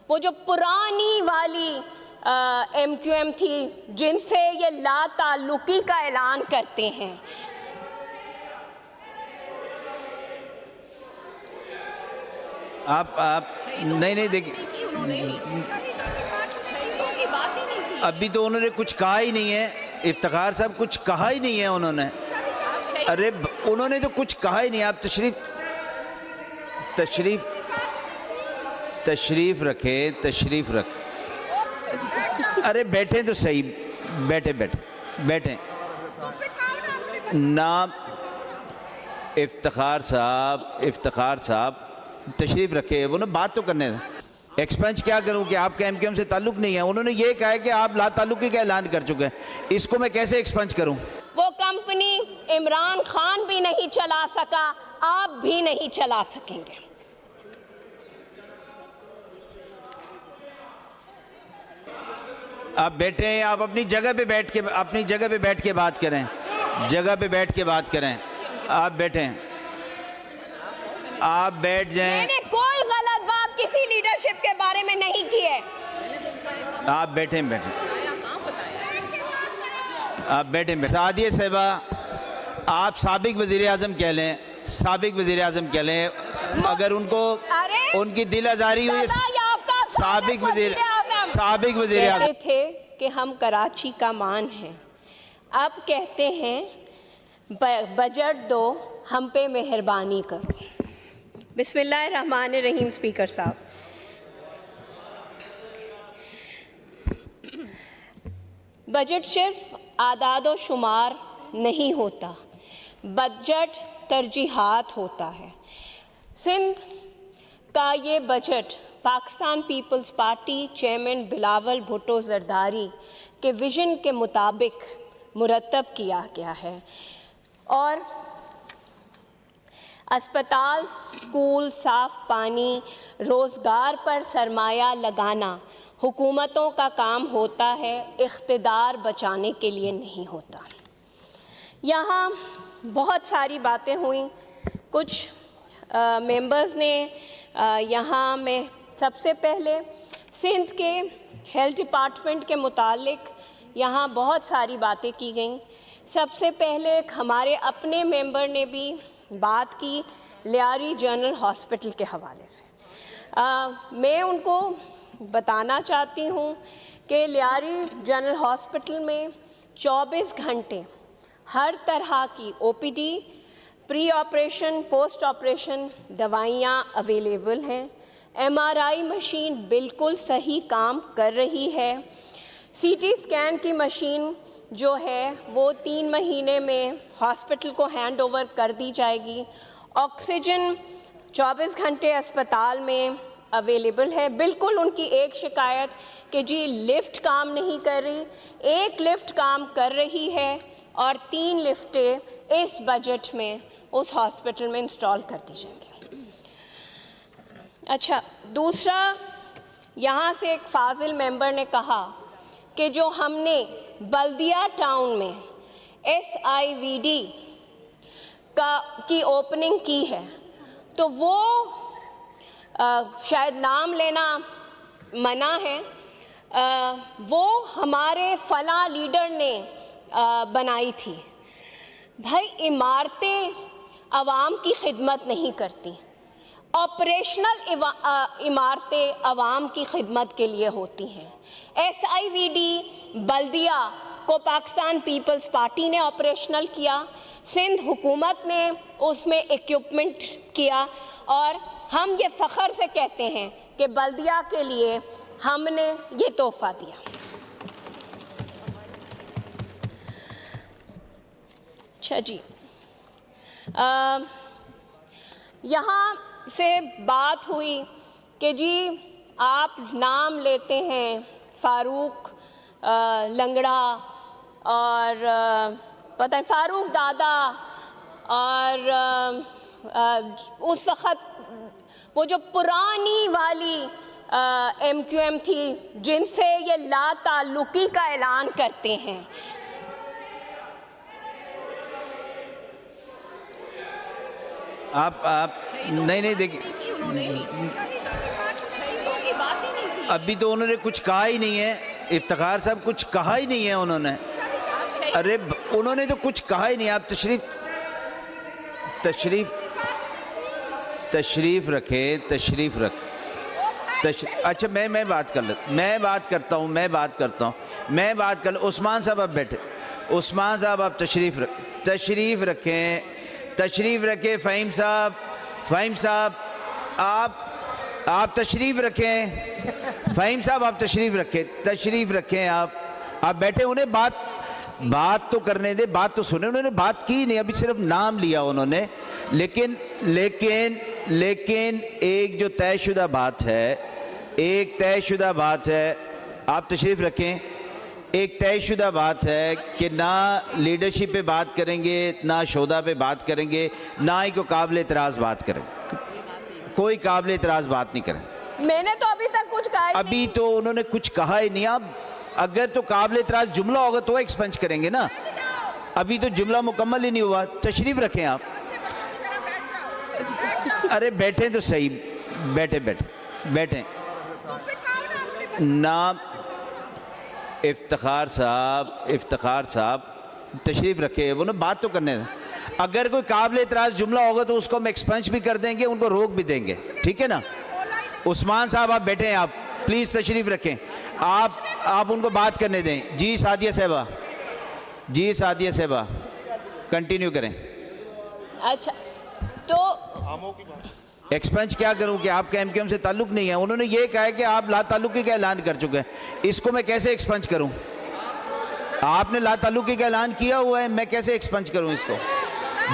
वो जो पुरानी वाली MQM थी जिनसे ये लाताल्लुकी का ऐलान करते हैं। आप नहीं देखिए, अभी तो उन्होंने कुछ कहा ही नहीं है। इफ्तिखार साहब कुछ कहा ही नहीं है उन्होंने। अरे उन्होंने तो कुछ कहा ही नहीं। आप तशरीफ रखे। अरे बैठे तो सही, बैठे ना। इफ्तिखार साहब तशरीफ रखे, वो ना बात तो करने दें। एक्सपेंस क्या करूं कि आपके MQM से ताल्लुक नहीं है। उन्होंने ये कहा है कि आप लाताल्लुकी का ऐलान कर चुके हैं, इसको मैं कैसे एक्सपेंस करूं? वो कंपनी इमरान खान भी नहीं चला सका, आप भी नहीं चला सकेंगे। आप बैठे, आप अपनी जगह पे बैठ के बात करें। आप बैठे, आप बैठ जाएं। मैंने कोई गलत बात किसी लीडरशिप के बारे में नहीं की है। आप बैठे। सादिया साहिबा, आप साबिक वज़ीर आज़म कह लें, अगर उनको उनकी दिल आज़ारी हुई। साबिक वज़ीर आज़म थे कि हम कराची का मान हैं, अब कहते हैं बजट दो, हम पे मेहरबानी करो। बिस्मिल्लाहिर्रहमानिर्रहीम। स्पीकर साहब, बजट सिर्फ आदाद व शुमार नहीं होता, बजट तरजीहात होता है। सिंध का ये budget Pakistan Peoples Party chairman Bilawal Bhutto Zardari के विजन के मुताबिक मुरतब किया गया है और अस्पताल, स्कूल, साफ पानी, रोज़गार पर सरमाया लगाना हुकूमतों का काम होता है, इख्तिदार बचाने के लिए नहीं होता। यहाँ बहुत सारी बातें हुई, कुछ मेंबर्स ने यहाँ में सबसे पहले सिंध के हेल्थ डिपार्टमेंट के मुतालिक यहाँ बहुत सारी बातें की गईं। सबसे पहले हमारे अपने मेंबर ने भी बात की लियारी जनरल हॉस्पिटल के हवाले से। मैं उनको बताना चाहती हूँ कि लियारी जनरल हॉस्पिटल में 24 घंटे हर तरह की OPD, pre operation, post operation दवाइयाँ अवेलेबल हैं। MRI मशीन बिल्कुल सही काम कर रही है। CT स्कैन की मशीन जो है वो 3 महीने में हॉस्पिटल को हैंड ओवर कर दी जाएगी। ऑक्सीजन 24 घंटे अस्पताल में अवेलेबल है। बिल्कुल उनकी एक शिकायत कि जी लिफ्ट काम नहीं कर रही, एक लिफ्ट काम कर रही है और 3 लिफ्टें इस बजट में उस हॉस्पिटल में इंस्टॉल कर दी जाएंगी। अच्छा, दूसरा, यहाँ से एक फाजिल मेंबर ने कहा कि जो हमने बल्दिया टाउन में SIVD की ओपनिंग की है, तो वो शायद नाम लेना मना है, वो हमारे फला लीडर ने बनाई थी। भाई, इमारतें आवाम की खिदमत नहीं करती, ऑपरेशनल इमारतें आवाम की खिदमत के लिए होती हैं। SIVD बल्दिया को पाकिस्तान पीपल्स पार्टी ने ऑपरेशनल किया, सिंध हुकूमत ने उसमें इक्विपमेंट किया और हम ये फ़ख्र से कहते हैं कि बल्दिया के लिए हमने ये तोहफ़ा दिया। अच्छा जी, यहाँ से बात हुई कि जी आप नाम लेते हैं फ़ारूक लंगड़ा और पता है फ़ारूक दादा, और उस वक़्त वो जो पुरानी वाली MQM थी जिनसे ये लाताल्लुकी का ऐलान करते हैं। आप नहीं देखिए, की उन्होंने की बात ही नहीं की। अभी तो उन्होंने कुछ कहा ही नहीं है। इफ्तिखार साहब कुछ कहा ही नहीं है उन्होंने। अरे उन्होंने तो कुछ कहा ही नहीं। आप तशरीफ रखें। अच्छा मैं बात करता हूँ। उस्मान साहब आप बैठे। उस्मान साहब आप तशरीफ रखें। फ़हीम साहब आप तशरीफ रखें। फ़हीम साहब आप तशरीफ रखें। आप बैठे। उन्हें बात तो करने दे, बात तो सुने। उन्होंने बात की नहीं, अभी सिर्फ नाम लिया उन्होंने। लेकिन एक जो तयशुदा बात है, आप तशरीफ रखें। एक तयशुदा बात है कि ना लीडरशिप पे बात करेंगे, ना शोधा पे बात करेंगे, ना ही कोई काबिल एतराज़ बात करेंगे। कोई काबिल एतराज़ बात नहीं करें। मैंने तो अभी तक कुछ कहा ही अभी नहीं। तो उन्होंने कुछ कहा ही नहीं। अब अगर तो काबिल एतराज़ जुमला होगा तो एक्सपेंज करेंगे ना। अभी तो जुमला मुकम्मल ही नहीं हुआ। तशरीफ रखें आप। अरे बैठे तो सही। बैठे ना। इफ्तिखार साहब तशरीफ रखे। वो ना बात तो करने दें। अगर कोई काबिल एतराज़ जुमला होगा तो उसको हम एक्सपेंज भी कर देंगे, उनको रोक भी देंगे। ठीक है ना। उस्मान साहब आप बैठे हैं। आप प्लीज़ तशरीफ रखें। आप उनको बात करने दें। जी सादिया साहबा कंटिन्यू करें। अच्छा तो एक्सपेंज क्या करूं कि आपका एमक्यूएम से ताल्लुक़ नहीं है। उन्होंने ये कहा है कि आप ला ताल्लुकी का ऐलान कर चुके हैं। इसको मैं कैसे एक्सपेंज करूं? आपने ला ताल्लुकी का ऐलान किया हुआ है, मैं कैसे एक्सपेंज करूं इसको?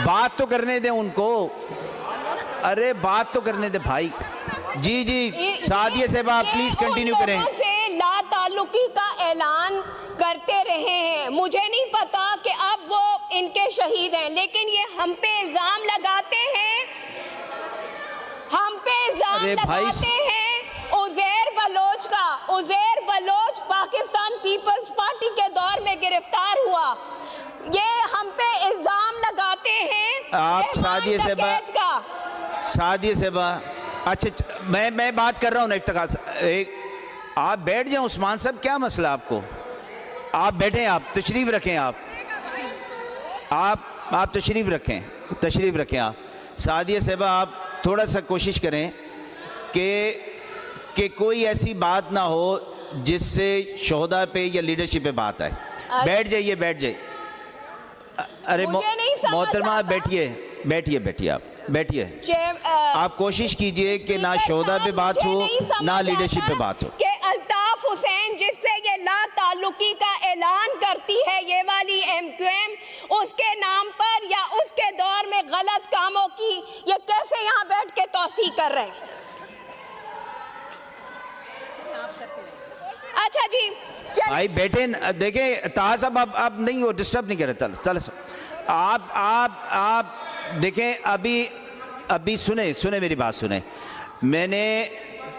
बात तो करने दें उनको। अरे बात तो करने दें भाई। जी सादिया साहबा प्लीज़ कंटिन्यू करें। ला ताल्लुकी का ऐलान करते रहे हैं। मुझे नहीं पता कि अब वो इनके शहीद हैं, लेकिन ये हम पे इल्ज़ाम लगाते हैं। उज़ैर बलोच पाकिस्तान पीपल्स पार्टी के दौर में गिरफ्तार हुआ। ये हम पे इल्ज़ाम लगाते हैं। आप सादिया साहबा अच्छा मैं बात कर रहा हूँ ना। इफ्तिखार आप बैठ जाएं। उस्मान साहब क्या मसला आपको? आप बैठें। आप तशरीफ रखें। आप तशरीफ रखें। आप सादिया साहबा आप थोड़ा सा कोशिश करें कि कोई ऐसी बात ना हो जिससे शोहदा पे या लीडरशिप पे बात आए। बैठ जाइए। अरे मोहतरमा बैठिए। आप कोशिश कीजिए कि ना शोहदा पे बात हो, ना लीडरशिप पे बात हो। कि अल्ताफ हुसैन जिससे ये ला ताल्लुकी का ऐलान करती है ये वाली एमक्यूएम, उसके नाम पर या उसके दौर में गलत कामों की ये कैसे यहाँ बैठ के तौसीह कर रहे हैं? अच्छा जी भाई बैठे। देखें ताहा साहब आप नहीं हो, डिस्टर्ब नहीं कर रहे। आप देखें। अभी सुने मेरी बात सुने। मैंने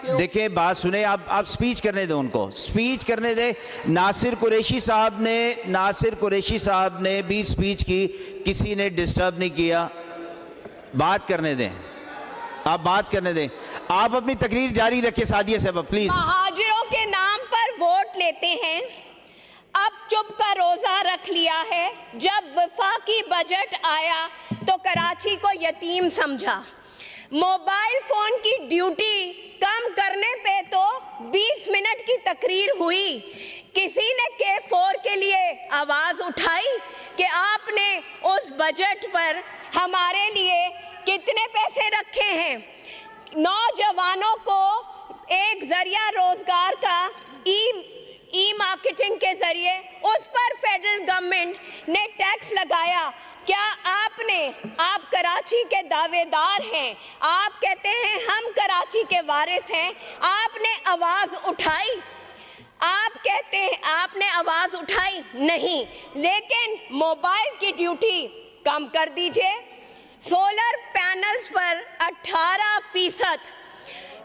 देखें बात सुने। आप स्पीच करने दें उनको। स्पीच करने दें। नासिर कुरैशी साहब ने भी स्पीच की, किसी ने डिस्टर्ब नहीं किया। बात करने दें। आप बात करने दें। आप अपनी तकरीर जारी रखिए सादिया साहब प्लीज। महाजिरों के नाम पर वोट लेते हैं। अब चुप का रोजा रख लिया है। जब वफाकी बजट आया तो कराची को यतीम समझा। मोबाइल फोन की ड्यूटी कम करने पे तो 20 मिनट की तकरीर हुई। किसी ने K4 के लिए आवाज उठाई कि आपने उस बजट पर हमारे लिए कितने पैसे रखे हैं। नौजवानों को एक जरिया रोजगार का ई मार्केटिंग के जरिए उस पर फेडरल गवर्नमेंट ने टैक्स लगाया। क्या आप कराची के दावेदार हैं, आप कहते हैं हम कराची के वारिस हैं, आपने आवाज उठाई। आप कहते हैं आपने आवाज उठाई नहीं, लेकिन मोबाइल की ड्यूटी कम कर दीजिए। सोलर पैनल्स पर 18%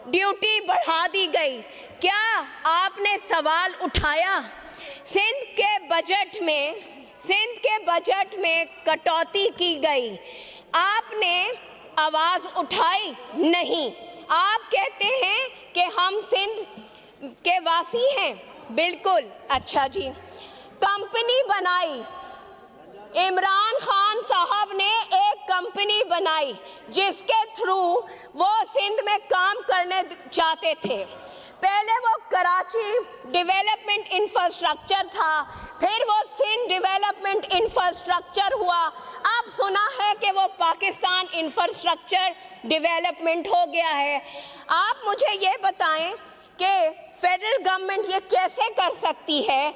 ड्यूटी बढ़ा दी गई। क्या आपने सवाल उठाया? सिंध के बजट में कटौती की गई, आपने आवाज उठाई नहीं। आप कहते हैं कि हम सिंध सियासी हैं? बिल्कुल। अच्छा जी, कंपनी बनाई, इमरान खान साहब ने एक कंपनी बनाई जिसके थ्रू वो सिंध में काम करने चाहते थे। पहले वो कराची डेवलपमेंट इंफ्रास्ट्रक्चर था, फिर वो सिंध डेवलपमेंट इंफ्रास्ट्रक्चर हुआ, अब सुना है कि वो पाकिस्तान इंफ्रास्ट्रक्चर डेवलपमेंट हो गया है। आप मुझे ये बताएं कि फेडरल गवर्नमेंट ये कैसे कर सकती है?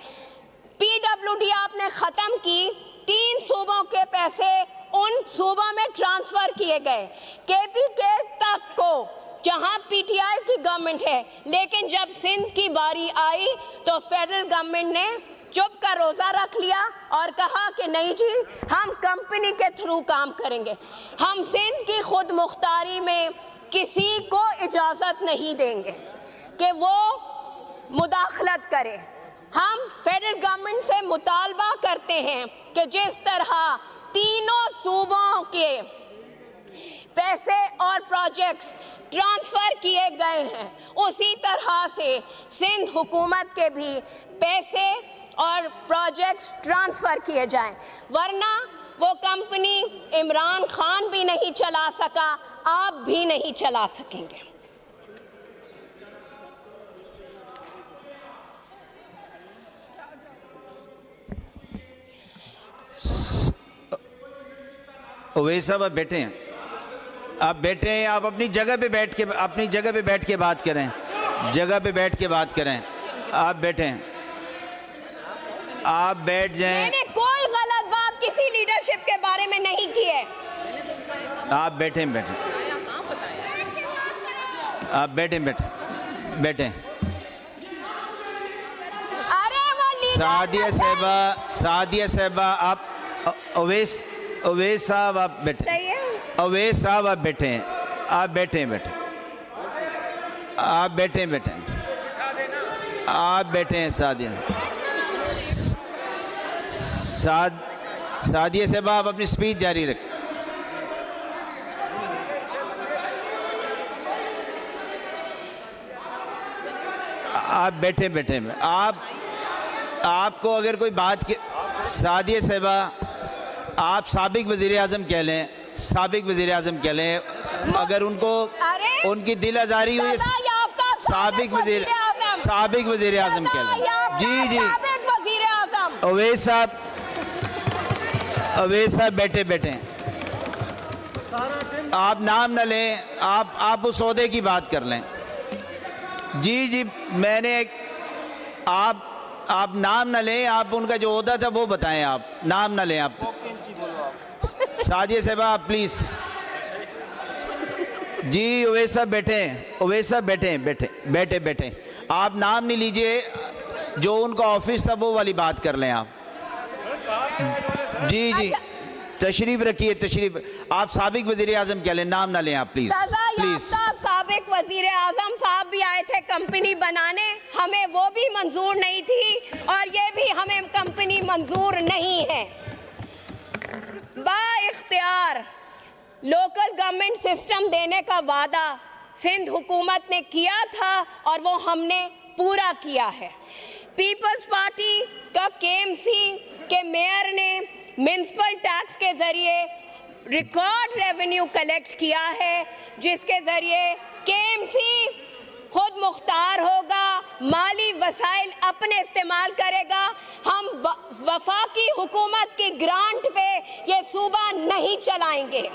पीडब्ल्यूडी आपने ख़त्म की, 3 सूबों के पैसे उन सूबों में ट्रांसफ़र किए गए, केपीके तक को, जहां पीटीआई की गवर्नमेंट है। लेकिन जब सिंध की बारी आई तो फेडरल गवर्नमेंट ने चुप का रोज़ा रख लिया और कहा कि नहीं जी, हम कंपनी के थ्रू काम करेंगे, हम सिंध की खुद मुख्तारी में किसी को इजाज़त नहीं देंगे कि वो मुदाखलत करे। हम फेडरल गवर्नमेंट से मुतालबा करते हैं कि जिस तरह तीनों सूबों के पैसे और प्रोजेक्ट्स ट्रांसफ़र किए गए हैं, उसी तरह से सिंध हुकूमत के भी पैसे और प्रोजेक्ट्स ट्रांसफ़र किए जाएं, वरना वो कंपनी इमरान खान भी नहीं चला सका, आप भी नहीं चला सकेंगे। ओवैस साहब, आप बैठे हैं, आप बैठे हैं, आप अपनी जगह पे बैठ के बात करें, जगह पे बैठ के बात करें। आप बैठे हैं, आप बैठ जाएं। मैंने कोई गलत बात किसी लीडरशिप के बारे में नहीं की है। आप बैठे, आप बैठे, अरे वो सादिया साहिबा, आप ओवैस साहब आप बैठे, ओवैस साहब आप बैठे हैं, आप बैठे, आप बैठे हैं। सादिया साहिबा, आप अपनी स्पीच जारी रखें। आप बैठे, आपको अगर कोई बात के, सादिया साहिबा, आप साबिक वज़ीर आज़म कह लें, साबिक वज़ीर आज़म कह लें, अगर उनको उनकी दिल आज़ारी हुई, साबिक वज़ीर आज़म कह लें। जी ओवैस साहब बैठे, आप नाम न लें, आप उस सौदे की बात कर लें। जी मैंने आप नाम न लें, आप उनका जो ओहदा था वो बताएं, आप नाम न लें। आप सादिया साहिबा, आप प्लीज़। जी ओवैस साहब बैठे, आप नाम नहीं लीजिए, जो उनका ऑफिस था वो वाली बात कर लें आप। जी तशरीफ रखिए, आप साबिक वज़ीर आज़म कह लें, नाम ना लें आप, प्लीज़। साबिक वज़ीर आज़म साहब भी आए थे कंपनी बनाने, हमें वो भी मंजूर नहीं थी और ये भी हमें कंपनी मंजूर नहीं है। बाइख्तियार लोकल गवर्नमेंट सिस्टम देने का वादा सिंध हुकूमत ने किया था और वो हमने पूरा किया है। पीपल्स पार्टी का केएमसी के मेयर ने म्युनिसिपल टैक्स के ज़रिए रिकॉर्ड रेवेन्यू कलेक्ट किया है, जिसके ज़रिए केएमसी खुद मुख्तार होगा, माली वसाइल अपने इस्तेमाल करेगा। हम वफाकी हुकूमत की ग्रांट पे ये सूबा नहीं चलाएंगे।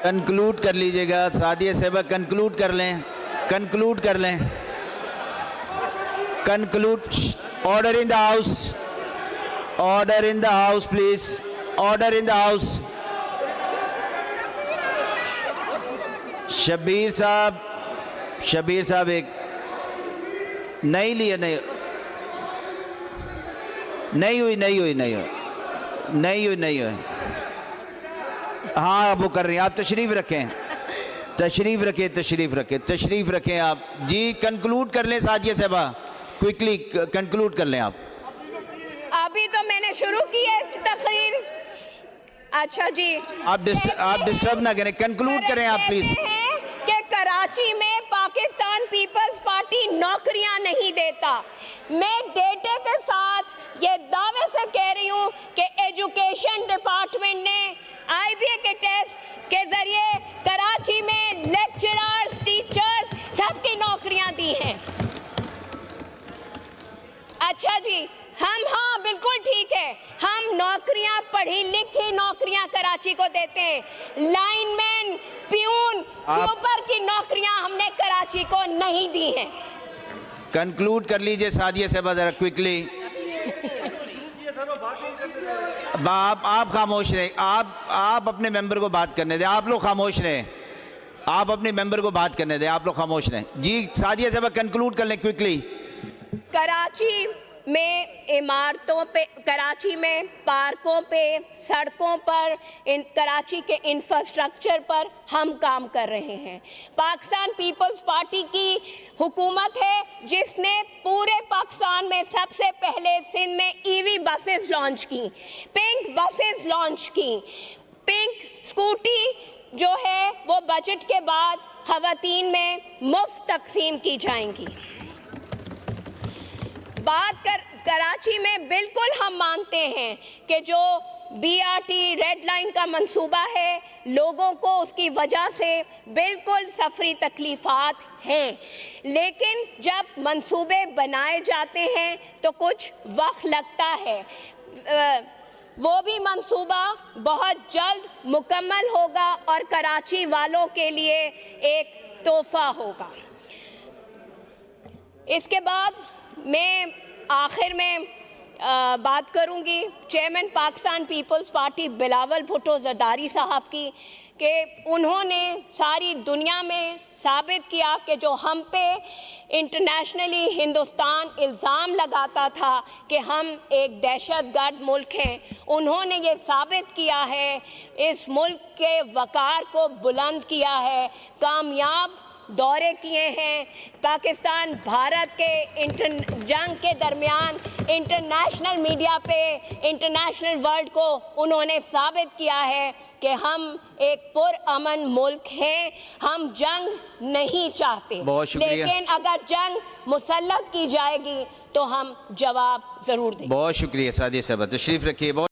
कंक्लूड कर लीजिएगा सादिया साहिबा, कंक्लूड कर लें। Conclude. Order in the house please, order in the house. Shabbir साहब एक नहीं हुई। हाँ वो कर रही हैं, आप तशरीफ रखें आप। जी कंक्लूड कर लें सादिया साहिबा, क्विकली कंक्लूड कर लें आप। अभी तो मैंने शुरू की है तकरीर। अच्छा जी, आप डिस्टर्ब ना करें, कंक्लूड करें आप प्लीज। कि कराची में पाकिस्तान पीपल्स देता। मैं डेटे के साथ ये दावे से कह रही हूँ कि एजुकेशन डिपार्टमेंट ने IBA के टेस्ट के जरिए कराची में लेक्चरर्स, टीचर्स सबकी नौकरियां दी हैं। अच्छा जी, हाँ बिल्कुल ठीक है, हम नौकरियां, पढ़ी लिखी नौकरियां कराची को देते हैं। लाइनमैन, प्यून, स्वीपर की नौकरियां हमने कराची को नहीं दी हैं। कंक्लूड कर लीजिए सादिया साहब जरा क्विकली। आप खामोश रहे, आप अपने मेंबर को बात करने दें। आप लोग खामोश रहे, आप अपने मेंबर को बात करने दें। आप लोग खामोश रहे जी। सादिया साहब कंक्लूड कर लें क्विकली। कराची में इमारतों पे, कराची में पार्कों पे, सड़कों पर, कराची के इंफ्रास्ट्रक्चर पर हम काम कर रहे हैं। पाकिस्तान पीपल्स पार्टी की हुकूमत है जिसने पूरे पाकिस्तान में सबसे पहले सिंध में EV बसेस लॉन्च की, पिंक बसेस लॉन्च की। पिंक स्कूटी जो है वो बजट के बाद खवातीन में मुफ्त तकसीम की जाएंगी। कराची में बिल्कुल हम मानते हैं कि जो BRT रेड लाइन का मंसूबा है, लोगों को उसकी वजह से बिल्कुल सफरी तकलीफ़ात हैं, लेकिन जब मंसूबे बनाए जाते हैं तो कुछ वक्त लगता है। वो भी मंसूबा बहुत जल्द मुकम्मल होगा और कराची वालों के लिए एक तोहफा होगा। इसके बाद मैं आखिर में बात करूंगी chairman Pakistan Peoples Party Bilawal Bhutto Zardari साहब की, कि उन्होंने सारी दुनिया में साबित किया कि जो हम पे इंटरनेशनली हिंदुस्तान इल्ज़ाम लगाता था कि हम एक दहशतगर्द मुल्क हैं, उन्होंने ये साबित किया है, इस मुल्क के वक़ार को बुलंद किया है, कामयाब दौरे किए हैं। पाकिस्तान भारत के जंग के दरमियान इंटरनेशनल मीडिया पे, इंटरनेशनल वर्ल्ड को उन्होंने साबित किया है कि हम एक पुरअमन मुल्क हैं, हम जंग नहीं चाहते। लेकिन अगर जंग मुसल्लत की जाएगी तो हम जवाब ज़रूर देंगे। बहुत शुक्रिया सादिया साहब, तशरीफ़ रखिए।